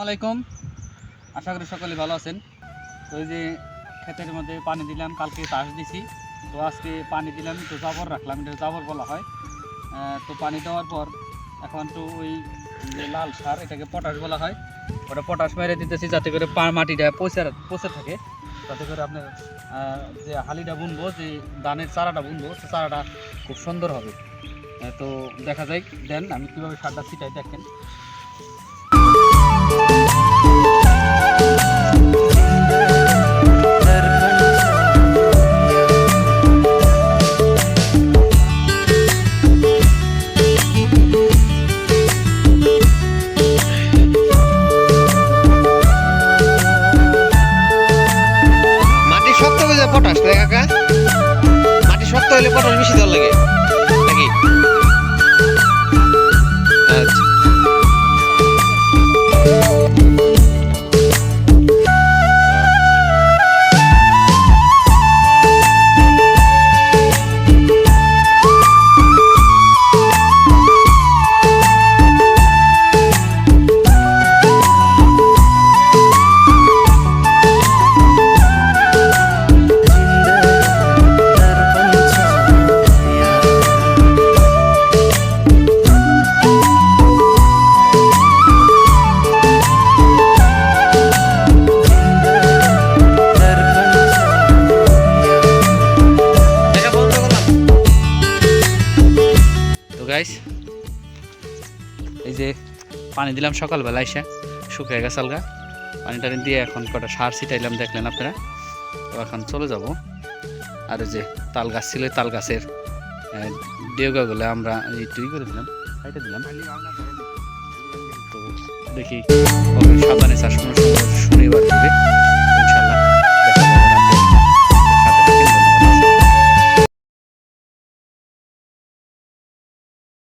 আলাইকুম, আশা করি সকলে ভালো আছেন। তো এই যে ক্ষেতের মধ্যে পানি দিলাম, কালকে চাষ দিছি, তো আজকে পানি দিলাম, তো জাবর রাখলাম, এটা জাবর বলা হয়। তো পানি দেওয়ার পর এখন তো ওই যে লাল সার, এটাকে পটাশ বলা হয়, ওটা পটাশ মেরে দিতেছি যাতে করে মাটিটা পচে থাকে, যাতে করে আপনার যে হালিটা বুনবো, যে ধানের চারাটা বুনবো, সে চারাটা খুব সুন্দর হবে। তো দেখা যায়, দেন আমি কীভাবে সারটা ছিটাই দেখেন। পটাশ লাগে কাকা, মাটি শক্ত হলে পটাশ বেশি দেওয়া লাগে নাকি? আচ্ছা, এই যে পানি দিলাম সকালবেলা, এসে শুকিয়ে গেছে আলগা, পানি টানি দিয়ে এখন কটা সার ছিটাইলাম, দেখলেন আপনারা। তো এখন চলে যাব। আর যে তাল গাছ ছিল, তাল গাছের ডেউগাগুলো আমরা একটু করে দিলাম, সাইডে দিলাম। তো দেখি সাবধানে চাষ কোনো